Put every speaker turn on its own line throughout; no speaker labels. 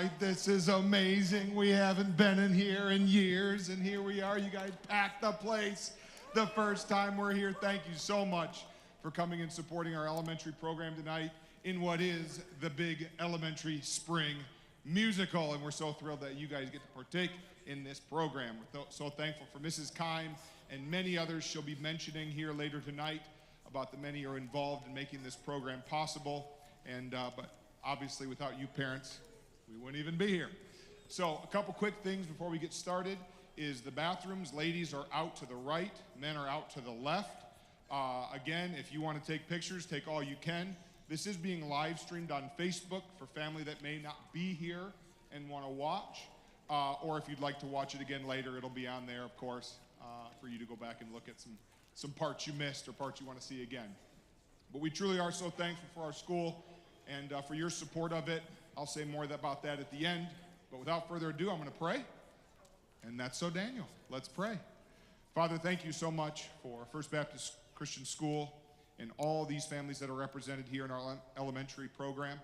right, this is amazing. We haven't been in here in years, and here we are. You guys packed the place the first time we're here. Thank you so much for coming and supporting our elementary program tonight in what is the big elementary spring musical, and we're so thrilled that you guys get to partake in this program. We're so thankful for Mrs. Kime and many others she'll be mentioning here later tonight about the many who are involved in making this program possible, and but obviously without you parents, we wouldn't even be here. So a couple quick things before we get started is the bathrooms. Ladies are out to the right, men are out to the left. Again, if you want to take pictures, take all you can. This is being live streamed on Facebook for family that may not be here and want to watch. Or if you'd like to watch it again later, it'll be on there, of course, for you to go back and look at some parts you missed or parts you want to see again. But we truly are so thankful for our school and for your support of it. I'll say more about that at the end. But without further ado, I'm going to pray. And that's so Daniel. Let's pray. Father, thank you so much for First Baptist Christian School and all these families that are represented here in our elementary program.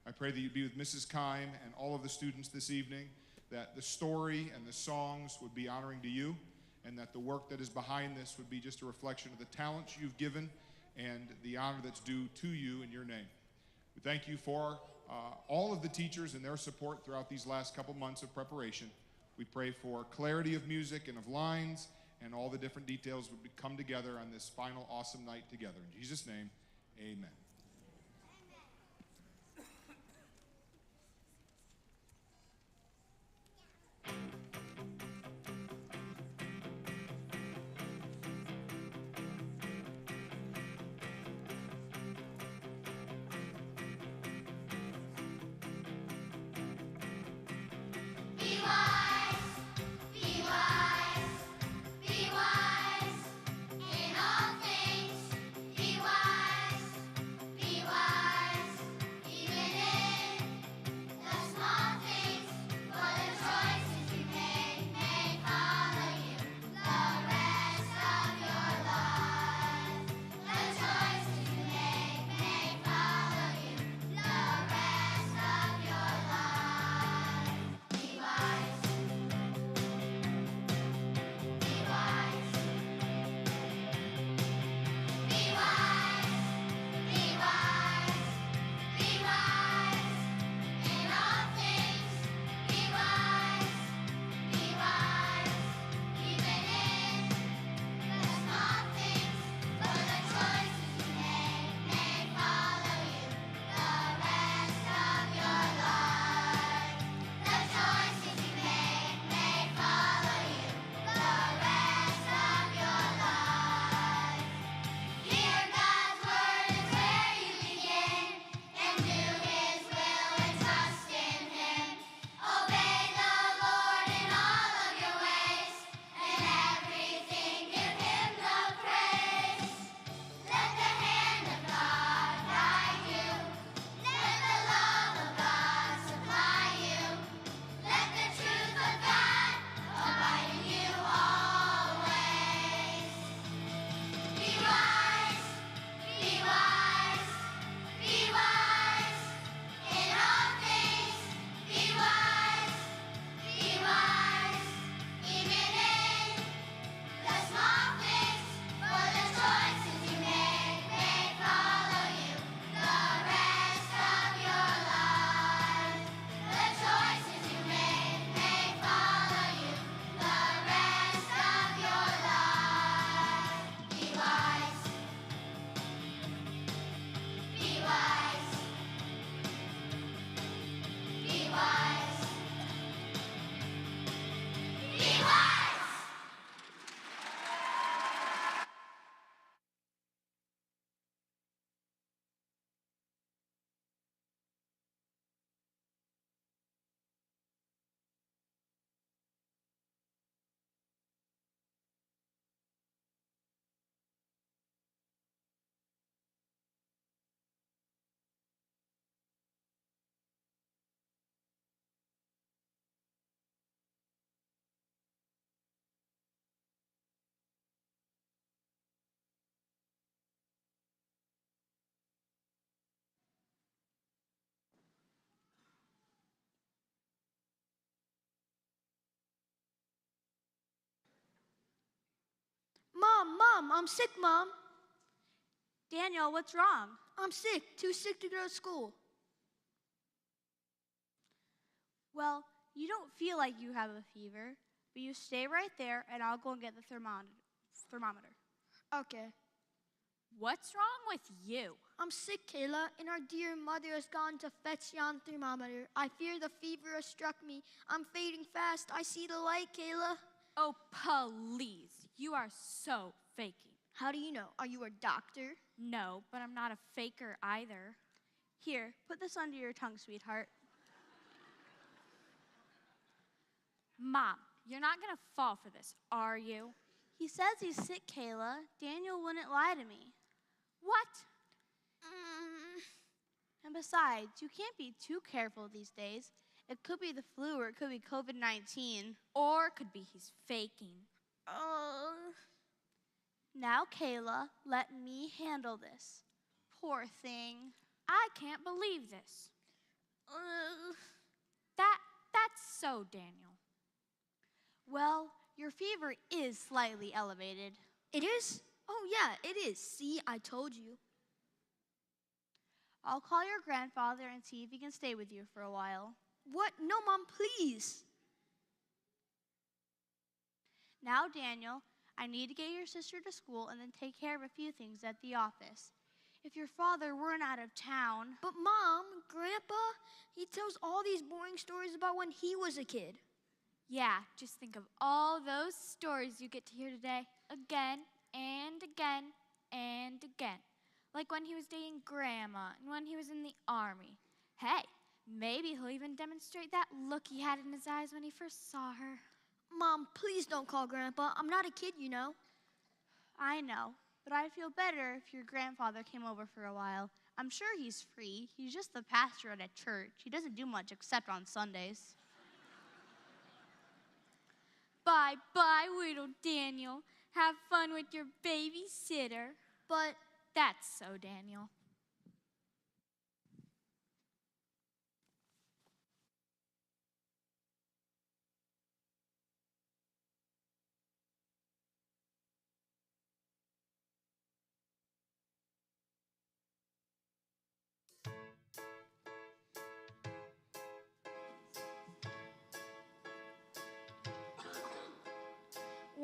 I pray that you'd be with Mrs. Kime and all of the students this evening, that the story and the songs would be honoring to you, and that the work that is behind this would be just a reflection of the talents you've given and the honor that's due to you in your name. We thank you for all of the teachers and their support throughout these last couple months of preparation. We pray for clarity of music and of lines, and all the different details would come together on this final awesome night together. In Jesus' name, amen.
Be wise in all things. Be wise. Mom, I'm sick, Mom.
Daniel, what's wrong?
I'm sick, too sick to go to school.
Well, you don't feel like you have a fever, but you stay right there and I'll go and get the thermometer.
Okay.
What's wrong with you?
I'm sick, Kayla, and our dear mother has gone to fetch yon thermometer. I fear the fever has struck me. I'm fading fast. I see the light, Kayla.
Oh, please. You are so faking.
How do you know? Are you a doctor?
No, but I'm not a faker either. Here, put this under your tongue, sweetheart. Mom, you're not going to fall for this, are you? He says he's sick, Kayla. Daniel wouldn't lie to me. What? And besides, you can't be too careful these days. It could be the flu or it could be COVID-19. Or it could be he's faking. Now, Kayla, let me handle this. Poor thing. I can't believe this. That's so Daniel. Well, your fever is slightly elevated.
It is? Oh, yeah, it is. See, I told you.
I'll call your grandfather and see if he can stay with you for a while.
What? No, Mom, please.
Now, Daniel, I need to get your sister to school and then take care of a few things at the office. If your father weren't out of town.
But Mom, Grandpa, he tells all these boring stories about when he was a kid.
Yeah, just think of all those stories you get to hear today, again and again and again. Like when he was dating Grandma and when he was in the Army. Hey, maybe he'll even demonstrate that look he had in his eyes when he first saw her.
Mom, please don't call Grandpa. I'm not a kid, you know.
I know, but I'd feel better if your grandfather came over for a while. I'm sure he's free. He's just the pastor at a church. He doesn't do much except on Sundays. Bye-bye, little Daniel. Have fun with your babysitter.
But
that's so Daniel.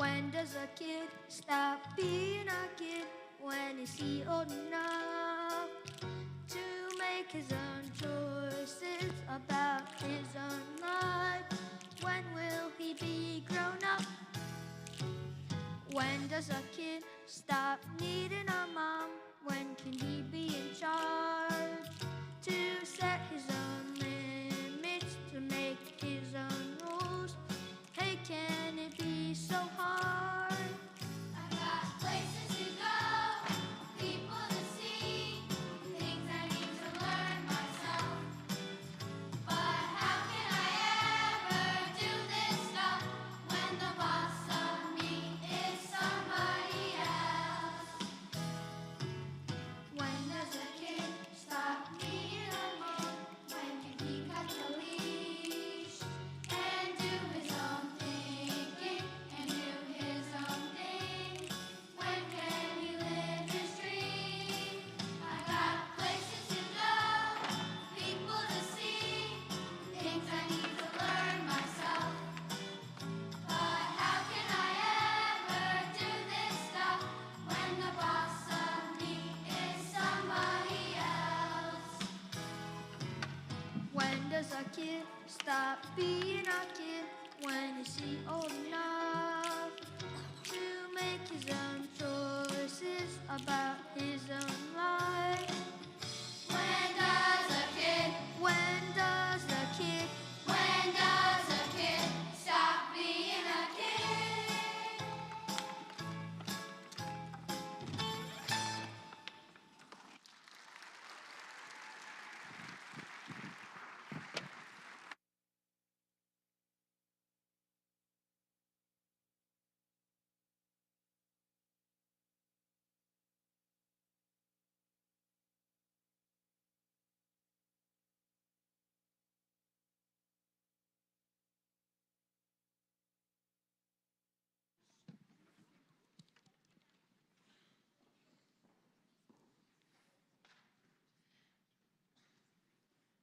when does a kid stop being a kid? When is he old enough to make his own choices about his own life? When will he be grown up? When does a kid stop needing a mom? When can he be in charge to set his own limits, to make his own rules? Hey, can it be so hard?
I've got places to go, people to see, things I need to learn myself. But how can I ever do this stuff when the boss of me is somebody else? When does a kid stop being a kid? When can he cut the leash and do his own thinking and do his own thing? When can he live his dream? I got places to go, people to see, things I need to learn myself. But how can I ever do this stuff when the boss of me is somebody else?
When does a kid stop being a kid? When is he old enough to make his own choices about his own life?
When does a kid,
When does the kid
when does a kid stop being a kid?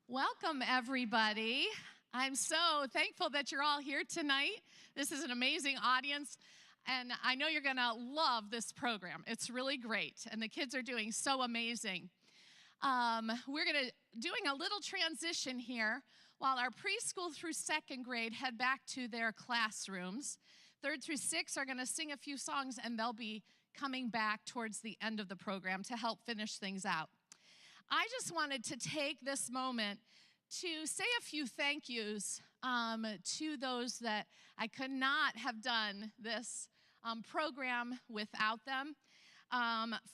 Welcome, everybody. I'm so thankful that you're all here tonight. This is an amazing audience, and I know you're going to love this program. It's really great, and the kids are doing so amazing. We're doing a little transition here while our preschool through second grade head back to their classrooms. Third through sixth are going to sing a few songs, and they'll be coming back towards the end of the program to help finish things out. I just wanted to take this moment to say a few thank yous to those that I could not have done this program without them.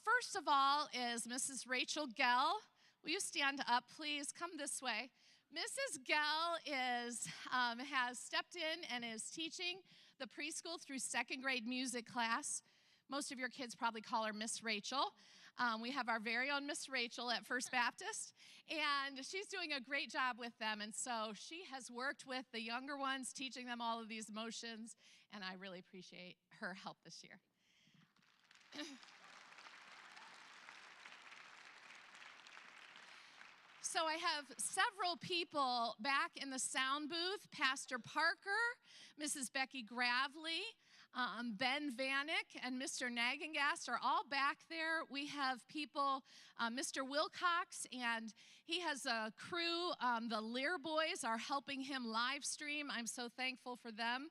First of all is Mrs. Rachel Gell. Will you stand up, please? Come this way. Mrs. Gell has stepped in and is teaching the preschool through second grade music class. Most of your kids probably call her Miss Rachel. We have our very own Miss Rachel at First Baptist, and she's doing a great job with them. And so she has worked with the younger ones, teaching them all of these motions, and I really appreciate her help this year. So I have several people back in the sound booth. Pastor Parker, Mrs. Becky Gravely, Ben Vanek, and Mr. Nagengast are all back there. We have people, Mr. Wilcox, and he has a crew. The Lear Boys are helping him live stream. I'm so thankful for them.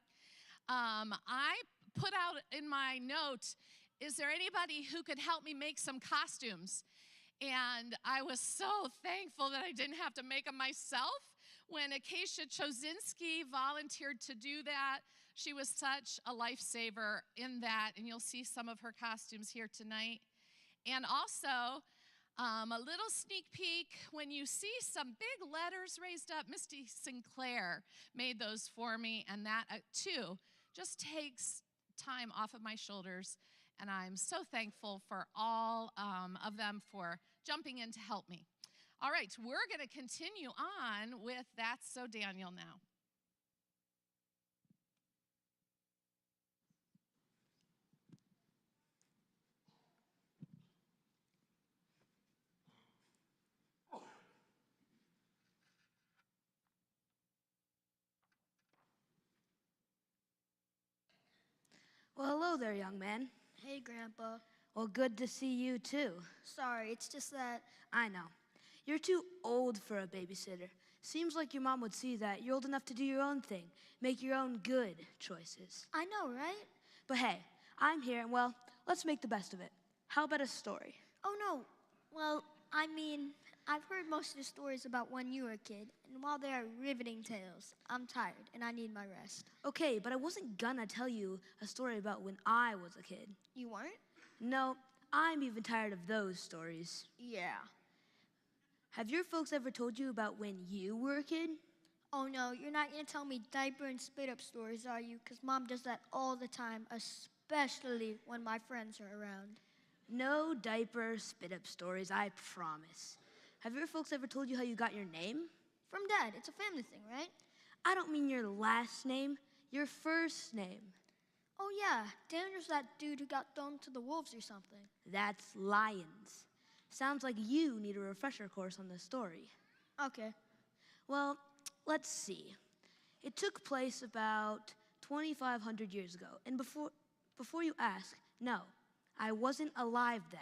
I put out in my note, is there anybody who could help me make some costumes? And I was so thankful that I didn't have to make them myself. When Acacia Chosinski volunteered to do that, she was such a lifesaver in that, and you'll see some of her costumes here tonight. And also, a little sneak peek, when you see some big letters raised up, Misty Sinclair made those for me, and that, too, just takes time off of my shoulders. And I'm so thankful for all of them for jumping in to help me. All right, we're going to continue on with That's So Daniel now.
Well, hello there, young man.
Hey, Grandpa.
Well, good to see you, too.
Sorry, it's just that.
I know. You're too old for a babysitter. Seems like your mom would see that. You're old enough to do your own thing, make your own good choices.
I know, right?
But hey, I'm here, and well, let's make the best of it. How about a story?
Oh, no. Well, I mean, I've heard most of the stories about when you were a kid, and while they are riveting tales, I'm tired, and I need my rest.
Okay, but I wasn't gonna tell you a story about when I was a kid.
You weren't?
No, I'm even tired of those stories.
Yeah.
Have your folks ever told you about when you were a kid?
Oh, no, you're not going to tell me diaper and spit-up stories, are you? Because Mom does that all the time, especially when my friends are around.
No diaper, spit-up stories, I promise. Have your folks ever told you how you got your name?
From Dad. It's a family thing, right?
I don't mean your last name, your first name.
Oh, yeah. Daniel's that dude who got thrown to the wolves or something.
That's Lions. Sounds like you need a refresher course on this story.
Okay.
Well, let's see. It took place about 2,500 years ago. And before you ask, no, I wasn't alive then.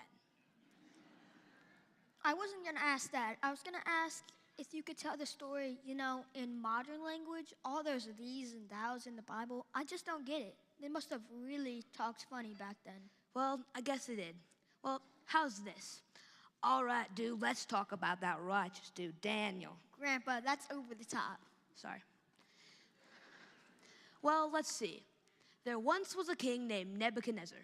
I wasn't going to ask that. I was going to ask if you could tell the story, you know, in modern language. All those these and thous in the Bible, I just don't get it. They must have really talked funny back then.
Well, I guess it did. Well, how's this? All right, dude, let's talk about that righteous dude, Daniel.
Grandpa, that's over the top.
Sorry. Well, let's see. There once was a king named Nebuchadnezzar.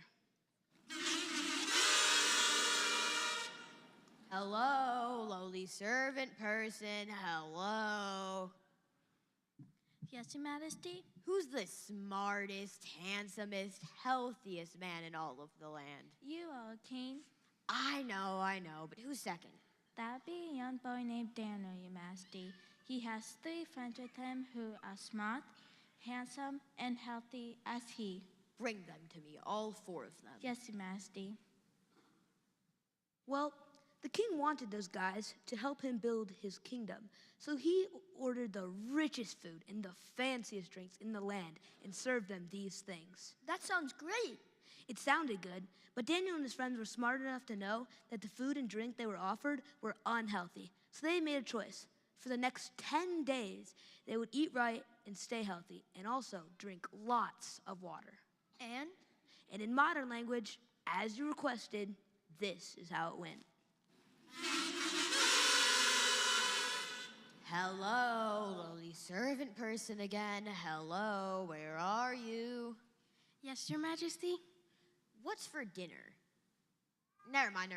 Hello, lowly servant person, hello.
Yes, Your Majesty?
Who's the smartest, handsomest, healthiest man in all of the land?
You are king.
I know, but who's second?
That be a young boy named Daniel, Your Majesty. He has 3 friends with him who are smart, handsome, and healthy as he.
Bring them to me, all 4 of them.
Yes, Your Majesty.
Well, The king wanted those guys to help him build his kingdom, so he ordered the richest food and the fanciest drinks in the land and served them these things.
That sounds great.
It sounded good, but Daniel and his friends were smart enough to know that the food and drink they were offered were unhealthy. So they made a choice. For the next 10 days, they would eat right and stay healthy, and also drink lots of water.
And
in modern language, as you requested, this is how it went.
Hello, lowly servant person again. Hello, where are you?
Yes, Your Majesty?
What's for dinner? Never mind.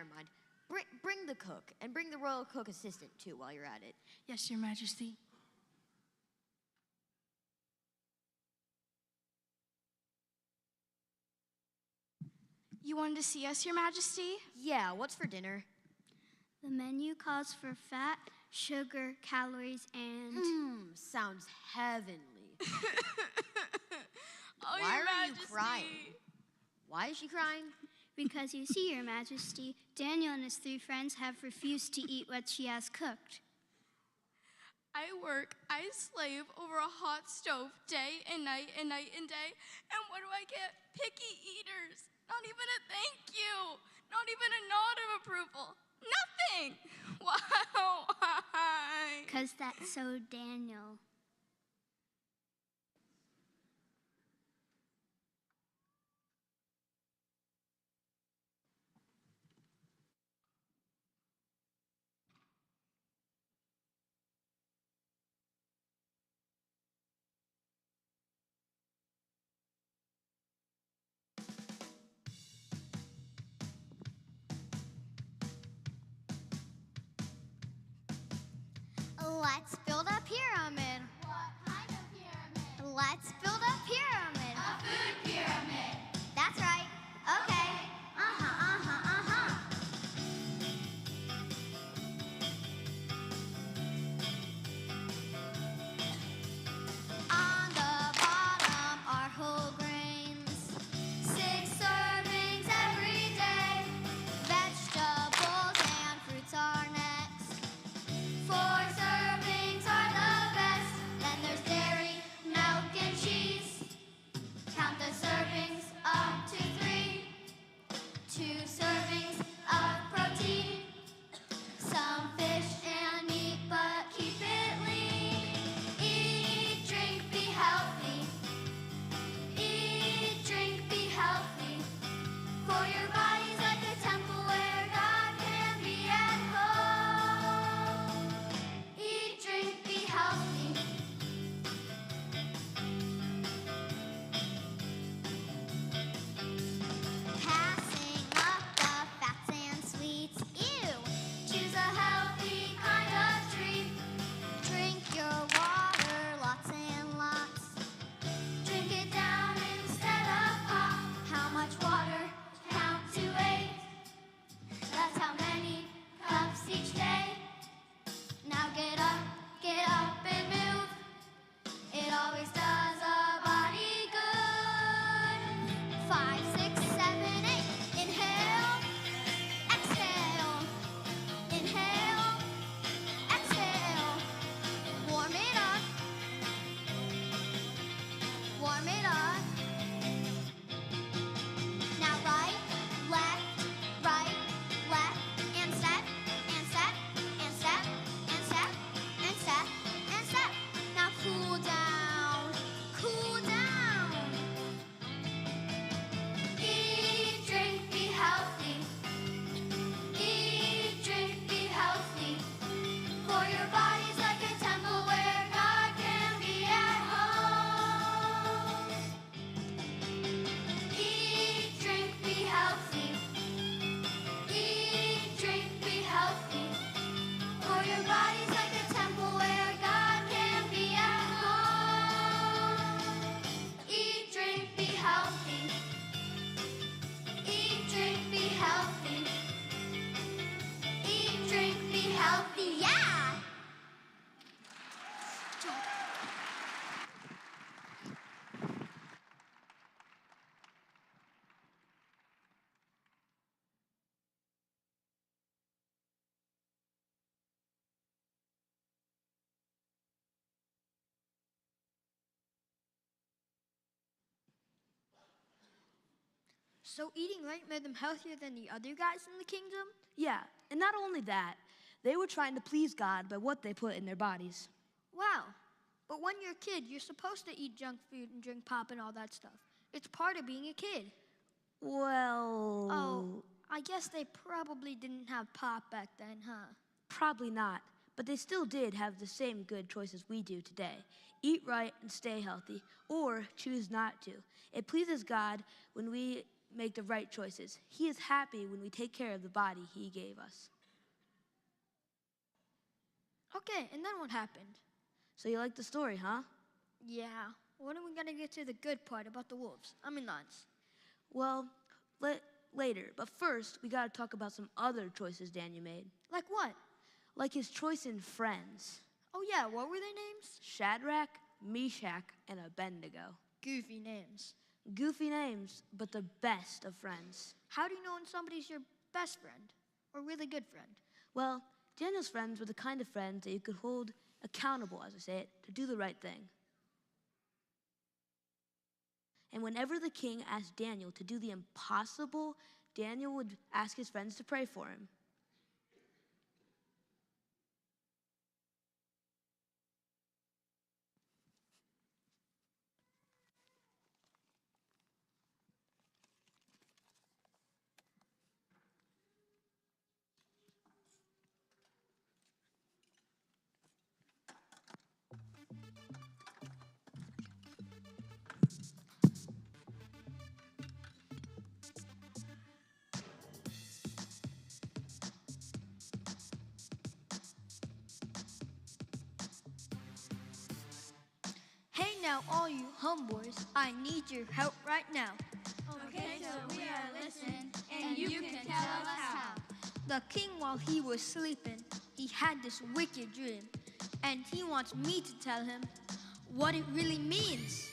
Bring the cook, and bring the royal cook assistant too while you're at it.
Yes, Your Majesty. You wanted to see us, Your Majesty?
Yeah, what's for dinner?
the menu calls for fat, sugar, calories, and...
Sounds heavenly.
Your
are you
Majesty.
crying? Why is she crying?
Because you see, Your Majesty, Daniel and his 3 friends have refused to eat what she has cooked.
I slave over a hot stove day and night and night and day. And what do I get? Picky eaters. Not even a thank you. Not even a nod of approval. Nothing. Why?
'Cause that's so Daniel.
Let's build a pyramid.
What kind of pyramid?
Let's build a pyramid.
A food pyramid.
That's right. Okay. On the bottom are whole grains. 6 servings every day. Vegetables and fruits are next. 4 servings are the best. Then there's dairy, milk, and cheese.
So eating right made them healthier than the other guys in the kingdom?
Yeah, and not only that, they were trying to please God by what they put in their bodies.
Wow. But when you're a kid, you're supposed to eat junk food and drink pop and all that stuff. It's part of being a kid.
Well...
Oh, I guess they probably didn't have pop back then, huh?
Probably not, but they still did have the same good choices we do today. Eat right and stay healthy, or choose not to. It pleases God when we make the right choices. He is happy when we take care of the body He gave us.
Okay, and then what happened?
So you like the story, huh?
Yeah. When are we gonna get to the good part about the wolves? I mean lions.
Well, later, but first we gotta talk about some other choices Daniel made.
Like what?
Like his choice in friends.
Oh yeah, what were their names?
Shadrach, Meshach, and Abednego.
Goofy names.
Goofy names, but the best of friends.
How do you know when somebody's your best friend or really good friend?
Well, Daniel's friends were the kind of friends that you could hold accountable, as I say it, to do the right thing. And whenever the king asked Daniel to do the impossible, Daniel would ask his friends to pray for him.
Hey now, all you homeboys, I need your help right now.
Okay, so we are listening, and you can tell us how.
The king, while he was sleeping, he had this wicked dream, and he wants me to tell him what it really means.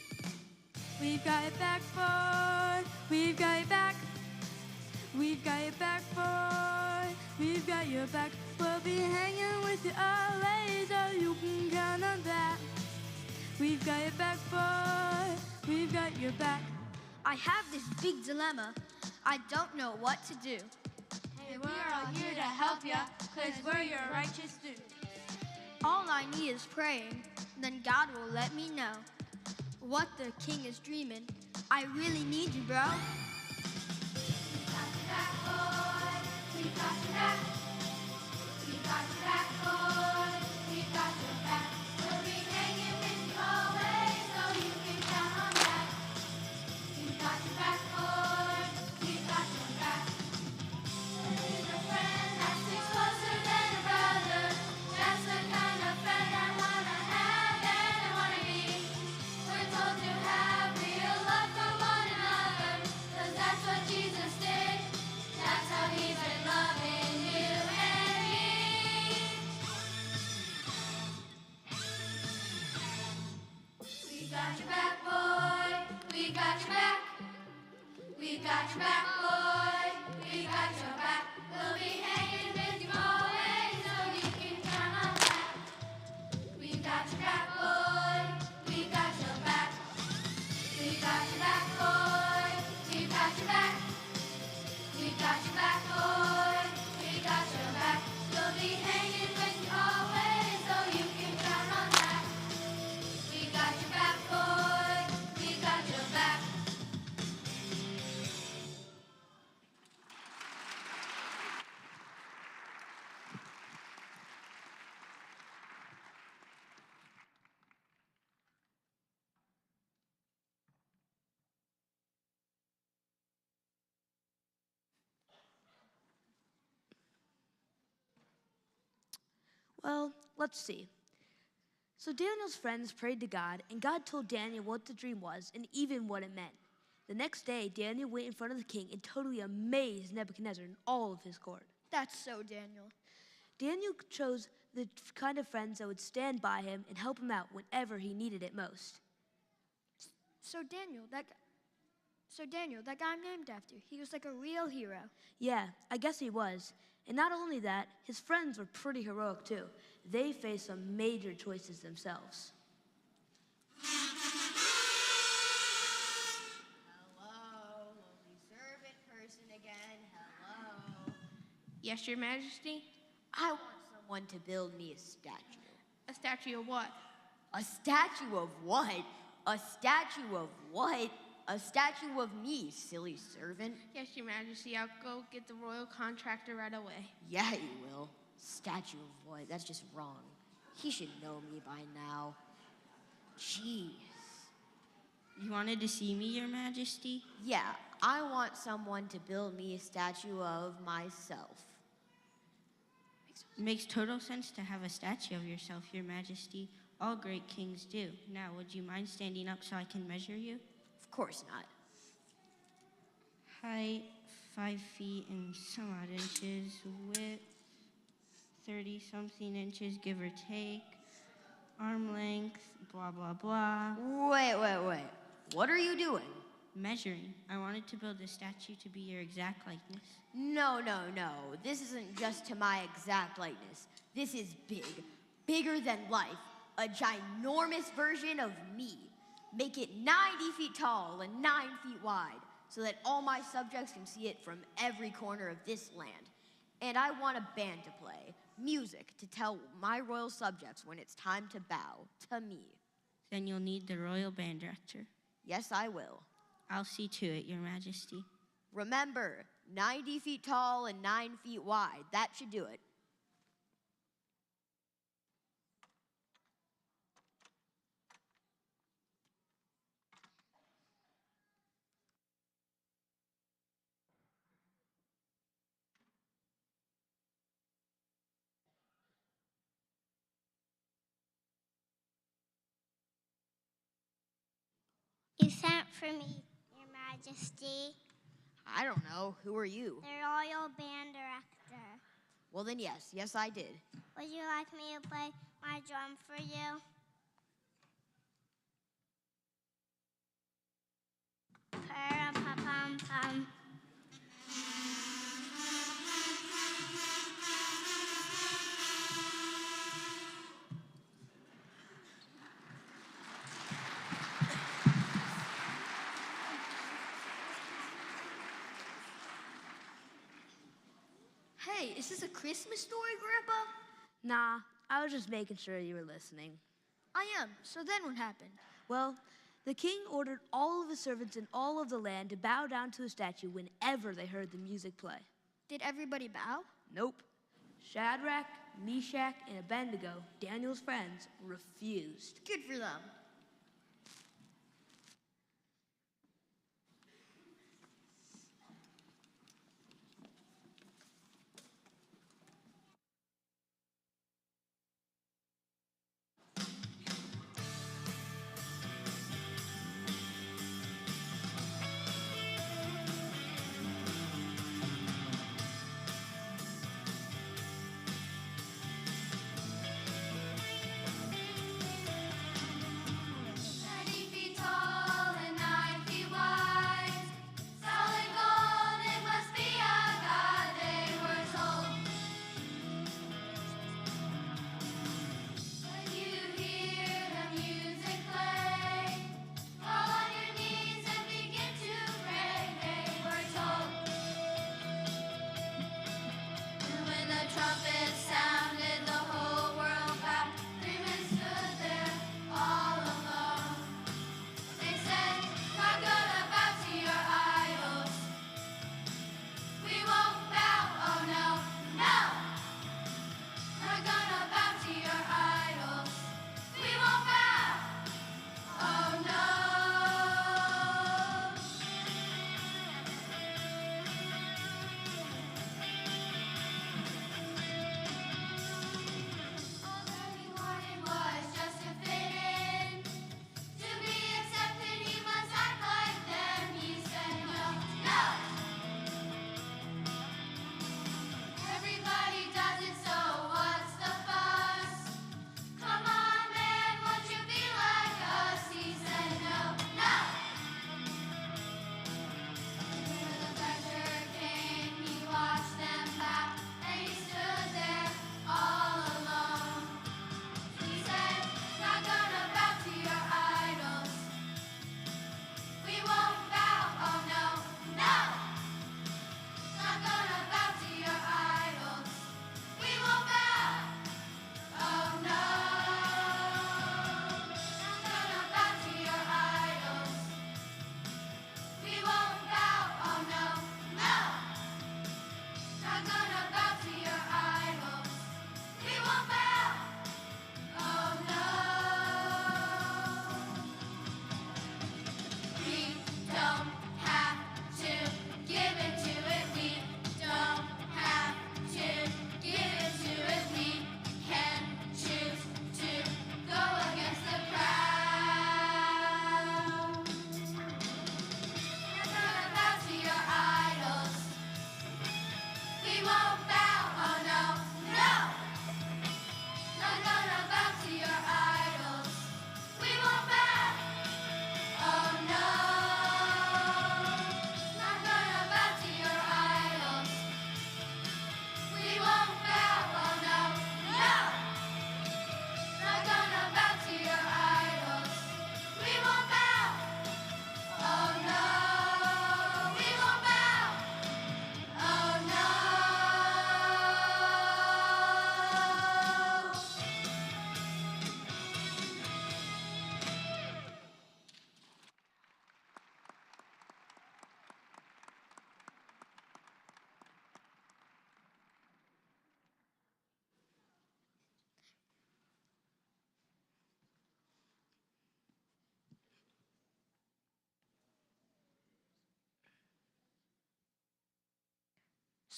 We've got it back, boy. We've got it back. We've got it back, boy. We've got your back. We'll be hanging with you always, so you can count on that. We've got it back, boy. We've got your back.
I have this big dilemma. I don't know what to do.
Hey, we're all here to help ya, 'cause we're your righteous dude.
All I need is praying, then God will let me know what the king is dreaming. I really need you, bro.
We've got your back, boy. We've got your back. We've got your back, boy. We've got your back. We'll be hanging with you always, so you can count on that. We've got your back, boy. We've got your back. He's a friend that sticks closer than a brother. That's the kind of friend I wanna have and I wanna be. We're told to have real love for one another, 'cause that's what Jesus did. That's how He's been loving you and me. We got your back, boy. We got your back. We got your back, boy. We got your back. We'll be hanging with you always, so you can count on that. We got your back, boy. We got your back. We got your back, boy. We got your back. We got your back, boy. We got your back. We'll be hanging with you always, so you can count on that. We got your back, boy. We got your back.
Well, let's see. So Daniel's friends prayed to God, and God told Daniel what the dream was and even what it meant. The next day, Daniel went in front of the king and totally amazed Nebuchadnezzar and all of his court.
That's so Daniel.
Daniel chose the kind of friends that would stand by him and help him out whenever he needed it most.
So Daniel, that guy I'm named after, he was like a real hero.
Yeah, I guess he was. And not only that, his friends were pretty heroic too. They faced some major choices themselves.
Hello, lowly servant
Yes, Your Majesty.
I want someone to build me a statue.
A statue of what?
A statue of what? A statue of what? A statue of me, silly servant.
Yes, Your Majesty. I'll go get the royal contractor right away.
Yeah, you will. Statue of what? That's just wrong. He should know me by now. Jeez.
You wanted to see me, Your Majesty?
Yeah, I want someone to build me a statue of myself.
Makes total sense to have a statue of yourself, Your Majesty. All great kings do. Now, would you mind standing up so I can measure you?
Of course not.
Height, 5 feet and some odd inches. Width, 30-something inches, give or take. Arm length, blah, blah, blah.
Wait. What are you doing?
Measuring. I wanted to build a statue to be your exact likeness.
No. This isn't just to my exact likeness. This is big. Bigger than life. A ginormous version of me. Make it 90 feet tall and 9 feet wide so that all my subjects can see it from every corner of this land. And I want a band to play. Music to tell my royal subjects when it's time to bow to me.
Then you'll need the royal band director.
Yes, I will.
I'll see to it, Your Majesty.
Remember, 90 feet tall and 9 feet wide. That should do it.
You sent for me, Your Majesty.
I don't know. Who are you?
The royal band director.
Well, then yes, I did.
Would you like me to play my drum for you? Pa-rum-pa-pum-pum.
Hey, is this a Christmas story, Grandpa? Nah, I was just making sure you were listening.
I am. So then what happened?
Well, the king ordered all of his servants in all of the land to bow down to a statue whenever they heard the music play.
Did everybody bow?
Nope. Shadrach, Meshach, and Abednego, Daniel's friends, refused.
Good for them.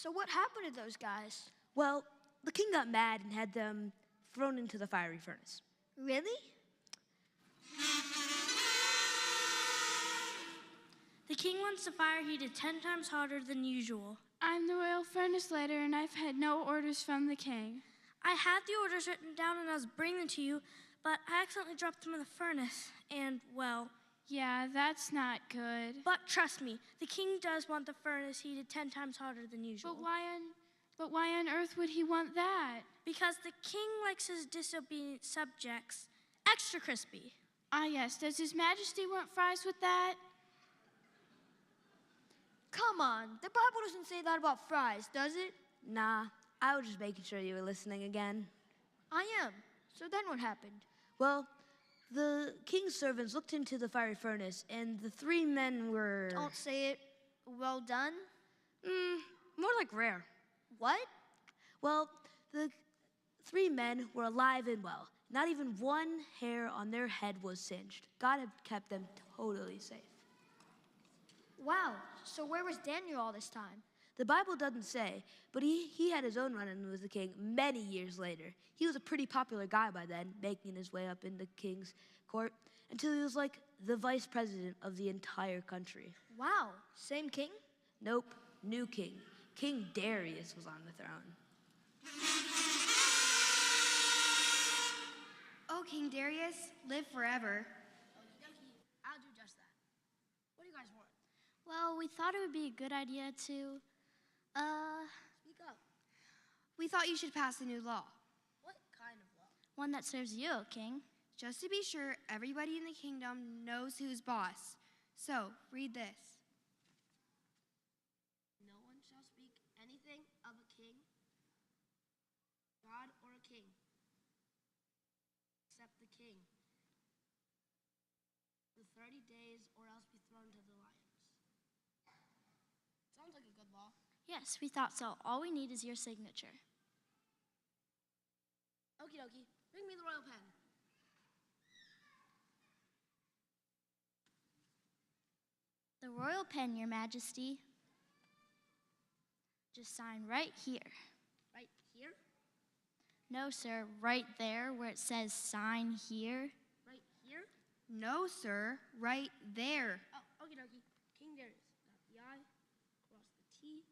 So what happened to those guys?
Well, the king got mad and had them thrown into the fiery furnace.
Really?
The king wants the fire heated 10 times hotter than usual.
I'm the royal furnace later, and I've had no orders from the king.
I had the orders written down and I was bringing them to you, but I accidentally dropped them in the furnace. And, well,
Yeah, that's not good.
but trust me, the king does want the furnace heated 10 times hotter than usual.
But why on earth would he want that?
Because the king likes his disobedient subjects extra crispy.
Ah, yes. Does His Majesty want fries with that?
Come on, the Bible doesn't say that about fries, does it?
Nah, I was just making sure you were listening again.
I am. So then what happened?
Well, the king's servants looked into the fiery furnace, and the 3 men were...
Don't say it. Well done.
more like rare.
What?
Well, the 3 men were alive and well. Not even one hair on their head was singed. God had kept them totally safe.
Wow. So where was Daniel all this time?
The Bible doesn't say, but he had his own run-in with the king many years later. He was a pretty popular guy by then, making his way up in the king's court until he was like the vice president of the entire country.
Wow. Same king?
Nope, new king. King Darius was on the throne.
Oh, King Darius, live forever.
I'll do just that. What do you guys want?
Well, we thought it would be a good idea to,
Speak up.
We thought you should pass a new law.
What kind of law?
one that serves you, O king.
Just to be sure everybody in the kingdom knows who's boss. So, read this.
No one shall speak anything of a king, God, or a king, except the king. For 30 days, or else be thrown to the lions. Sounds like a good law.
Yes, we thought so. All we need is your signature.
Okie dokie. Bring me the royal pen.
The royal pen, Your Majesty. Just sign right here.
Right here?
No, sir, right there where it says sign here.
Right here?
No, sir, right there.
Oh, okie dokie. King Darius. Dot the I, cross the T.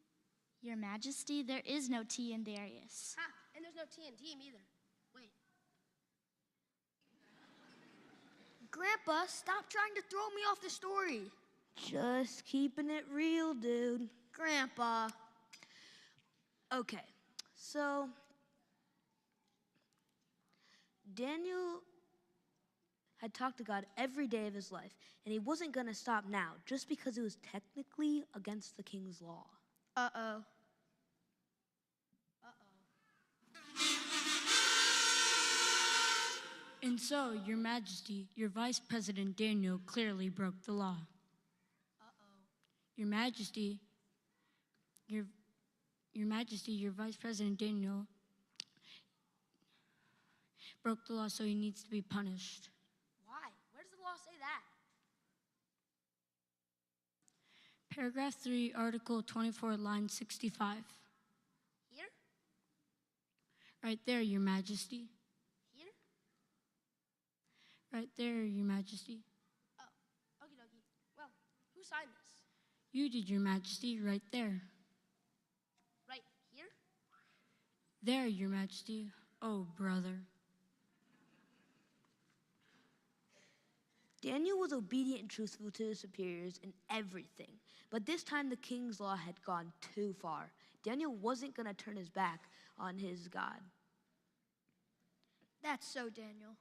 Your Majesty, there is no T in Darius.
Ha! And there's no T in team either. Wait.
Grandpa, stop trying to throw me off the story.
Just keeping it real, dude.
Grandpa.
Okay, so Daniel had talked to God every day of his life, and he wasn't going to stop now just because it was technically against the king's law.
Uh-oh.
And so, Your Majesty, your Vice President Daniel clearly broke the law. Your Majesty, your Majesty, your Vice President Daniel broke the law, so he needs to be punished.
Why? Where does the law say that?
Paragraph 3, Article 24, line 65.
Here?
Right there, Your Majesty.
Here?
Right there, Your Majesty.
Oh, okie dokie. Well, who signed this?
You did, Your Majesty, right there.
Right here?
There, Your Majesty. Oh, brother.
Daniel was obedient and truthful to his superiors in everything, but this time the king's law had gone too far. Daniel wasn't going to turn his back on his God.
That's so Daniel.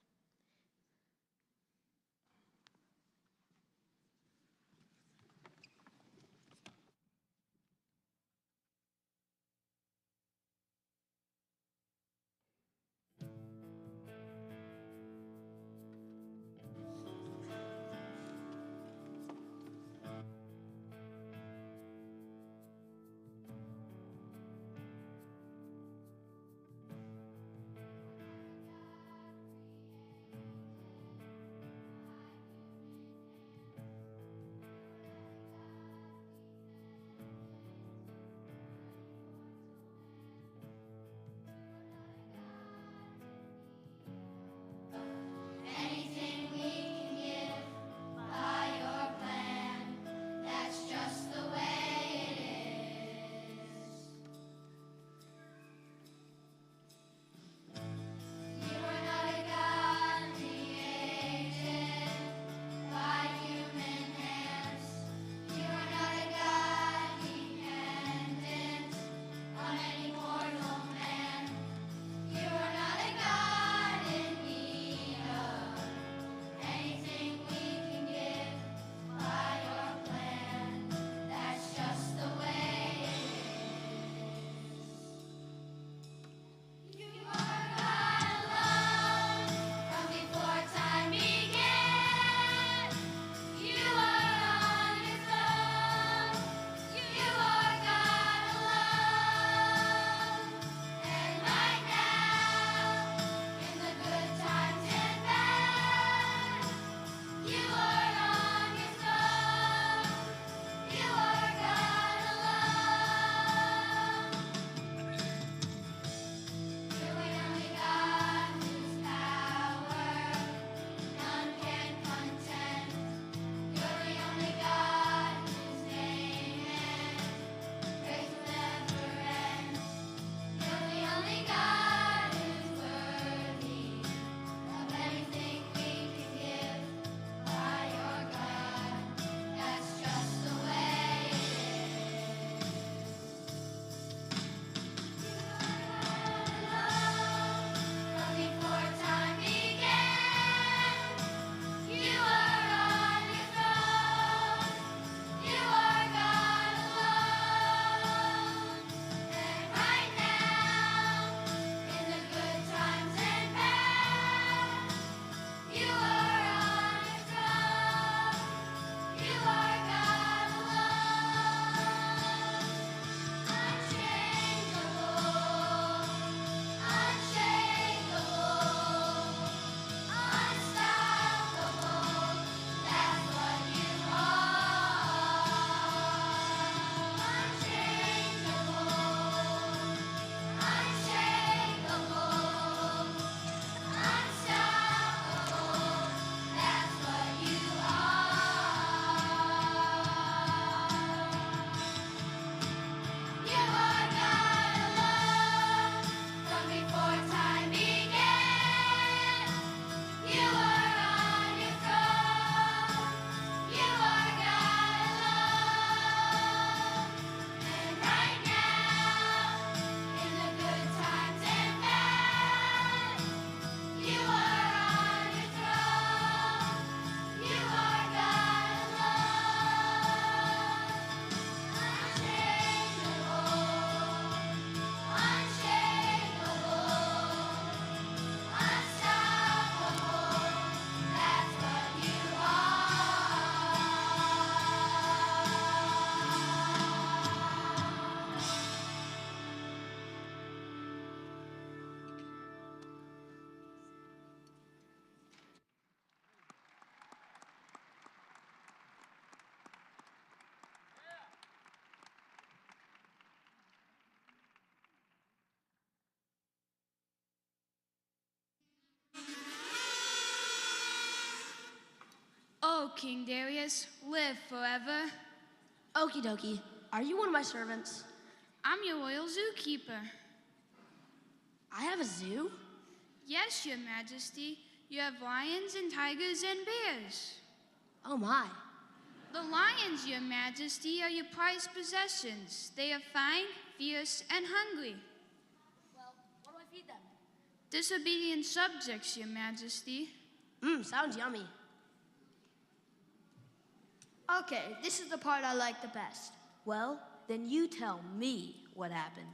King Darius, live forever.
Okie dokie. Are you one of my servants?
I'm your royal zookeeper.
I have a zoo?
Yes, Your Majesty. You have lions and tigers and bears.
Oh my.
The lions, Your Majesty, are your prized possessions. They are fine, fierce, and hungry.
Well, what do I feed them?
Disobedient subjects, Your Majesty.
Sounds yummy.
Okay, this is the part I like the best.
Well, then you tell me what happened.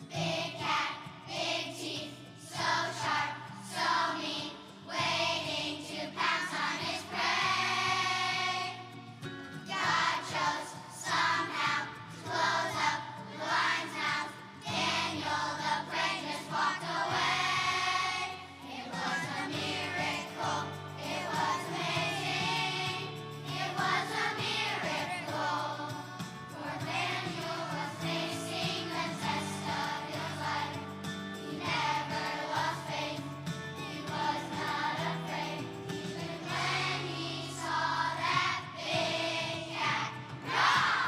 Big cat, big teeth, so sharp, so mean, waiting to pounce on his prey. God chose somehow to close up the lion's mouth. Daniel the prey just walked away. It was a miracle. It was amazing. It was a miracle. For Daniel was facing the test of his life. He never lost faith. He was not afraid. Even when he saw that big cat roar.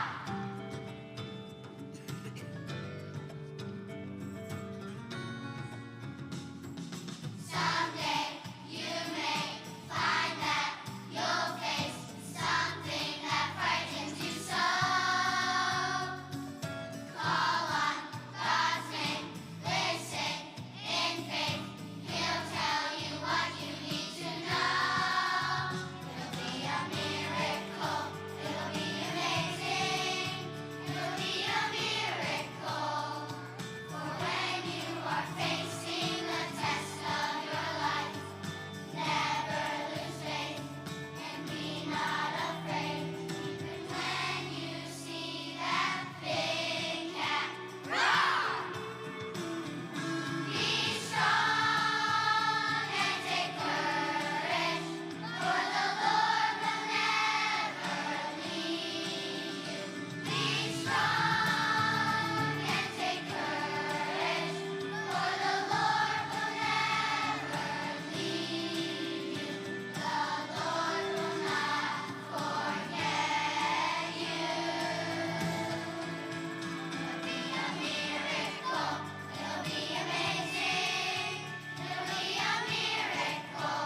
Someday you may find that you'll face something that frightens you so. Call on God's name, listen in faith. He'll tell you what you need to know. It'll be a miracle. It'll be amazing. It'll be a miracle. For when you are facing the test of your life, never lose faith and be not afraid. Even when you see that big cat roar. Be strong and take courage, for the Lord will never leave you. Be strong and take courage, for the Lord will never leave you. The Lord will not forget you. It'll be a miracle. It'll be amazing. It'll be a miracle.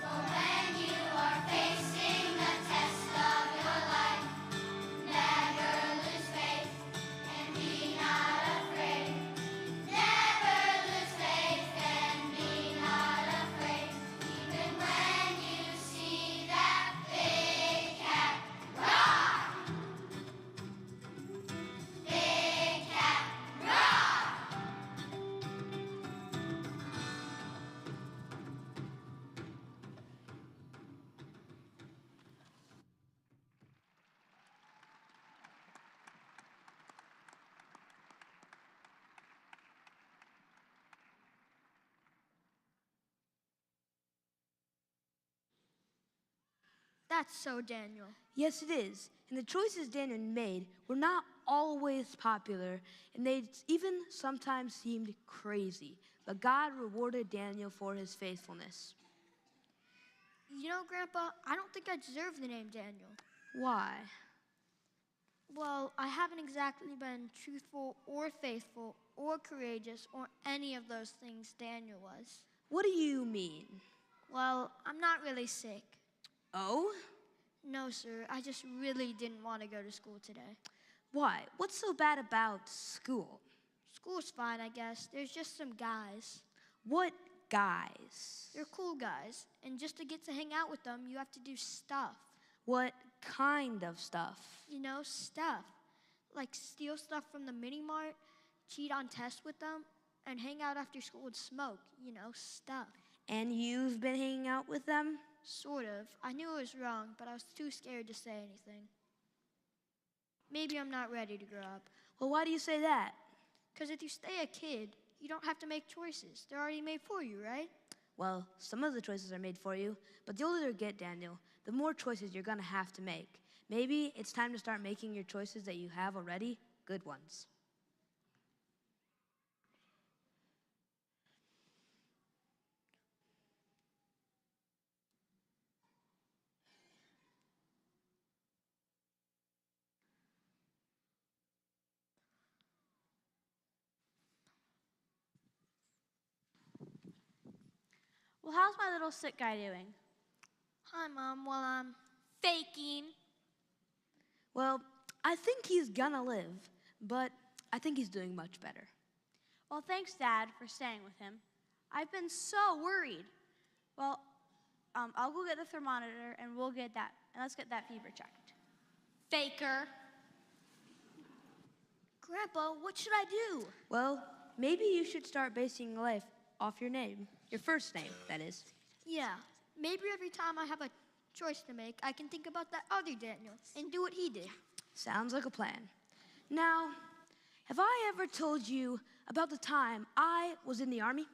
For when you are facing the test of your life, never lose faith and be not afraid. Never lose faith and be not afraid. Even when you see that big cat roar. Big cat roar.
That's so Daniel.
Yes, it is. And the choices Daniel made were not always popular, and they even sometimes seemed crazy. But God rewarded Daniel for his faithfulness.
You know, Grandpa, I don't think I deserve the name Daniel.
Why?
Well, I haven't exactly been truthful or faithful or courageous or any of those things Daniel was.
What do you mean?
Well, I'm not really sick.
Oh?
No, sir, I just really didn't want to go to school today.
Why? What's so bad about school?
School's fine, I guess. There's just some guys.
What guys?
They're cool guys, and just to get to hang out with them, you have to do stuff.
What kind of stuff?
You know, stuff. Like steal stuff from the mini mart, cheat on tests with them, and hang out after school and smoke. You know, stuff.
And you've been hanging out with them?
Sort of. I knew it was wrong, but I was too scared to say anything. Maybe I'm not ready to grow up.
Well, why do you say that?
Because if you stay a kid, you don't have to make choices. They're already made for you, right?
Well, some of the choices are made for you, but the older you get, Daniel, the more choices you're gonna have to make. Maybe it's time to start making your choices that you have already good ones.
Well, how's my little sick guy doing?
Hi, Mom. Well, I'm
Faking.
Well, I think he's gonna live, but I think he's doing much better.
Well, thanks, Dad, for staying with him. I've been so worried. Well, I'll go get the thermometer and we'll get that, and let's get that fever checked.
Faker.
Grandpa, what should I do?
Well, maybe you should start basing your life off your name. Your first name, that is.
Yeah, maybe every time I have a choice to make, I can think about that other Daniel and do what he did.
Sounds like a plan. Now, have I ever told you about the time I was in the army?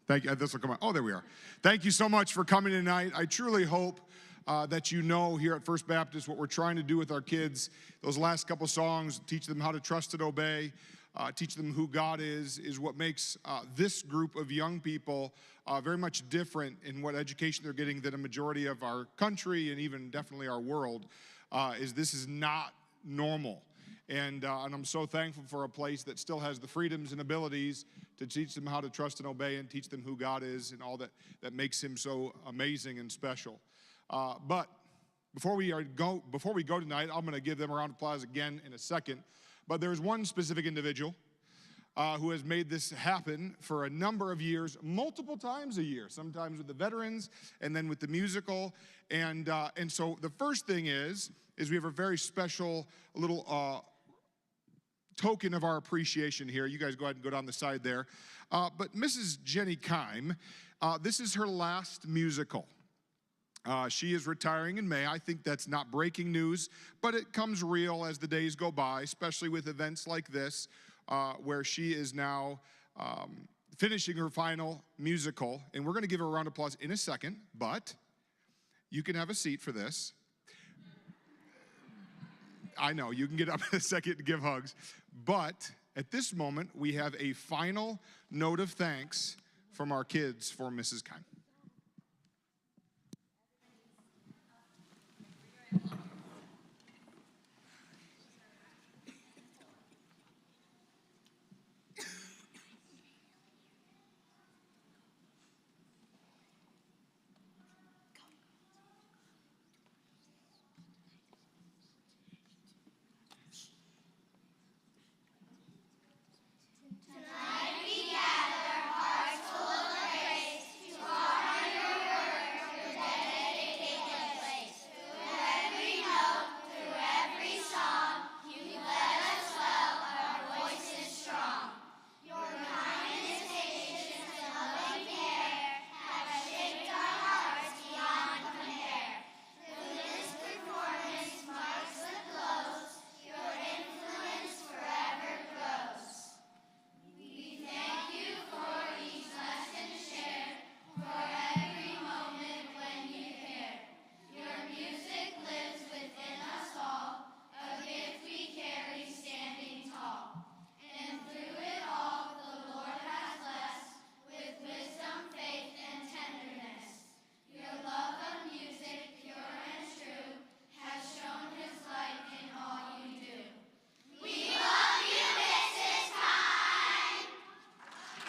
Thank you. This will come on. Oh, there we are. Thank you so much for coming tonight. I truly hope that you know here at First Baptist what we're trying to do with our kids. Those last couple songs, teach them how to trust and obey, teach them who God is what makes this group of young people very much different in what education they're getting than a majority of our country and even definitely our world. This is not normal. And I'm so thankful for a place that still has the freedoms and abilities to teach them how to trust and obey and teach them who God is and all that makes him so amazing and special. But before we go tonight, I'm going to give them a round of applause again in a second. But there's one specific individual who has made this happen for a number of years, multiple times a year, sometimes with the veterans and then with the musical. And so the first thing is we have a very special little token of our appreciation here. You guys go ahead and go down the side there. But Mrs. Jenny Kime, this is her last musical. She is retiring in May. I think that's not breaking news, but it comes real as the days go by, especially with events like this, where she is now finishing her final musical. And we're going to give her a round of applause in a second, but you can have a seat for this. I know, you can get up in a second and give hugs. But at this moment, we have a final note of thanks from our kids for Mrs. Kime.
Tonight we gather, hearts full of praise,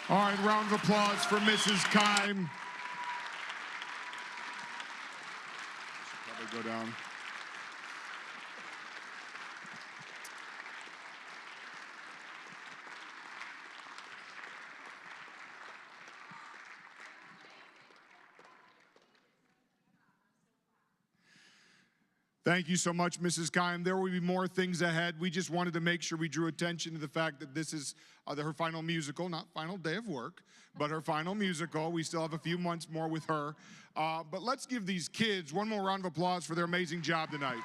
All right, round of applause for Mrs. Kime. Should probably go down. Thank you so much, Mrs. Kime. There will be more things ahead. We just wanted to make sure we drew attention to the fact that this is her final musical, not final day of work, but her final musical. We still have a few months more with her. But let's give these kids one more round of applause for their amazing job tonight.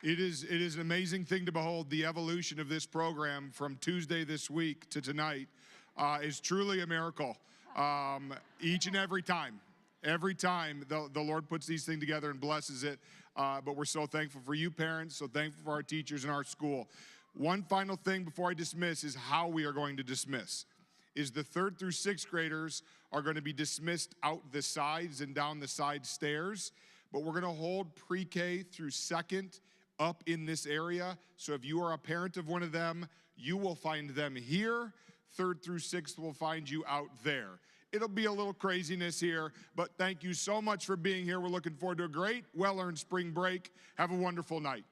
It is an amazing thing to behold. The evolution of this program from Tuesday this week to tonight is truly a miracle. Each and every time the Lord puts these things together and blesses it. But we're so thankful for you parents, so thankful for our teachers and our school. One final thing before I dismiss is how we are going to dismiss. Is the 3rd through 6th graders are going to be dismissed out the sides and down the side stairs. But we're going to hold pre-K through 2nd up in this area. So if you are a parent of one of them, you will find them here. 3rd through 6th will find you out there. It'll be a little craziness here, but thank you so much for being here. We're looking forward to a great, well-earned spring break. Have a wonderful night.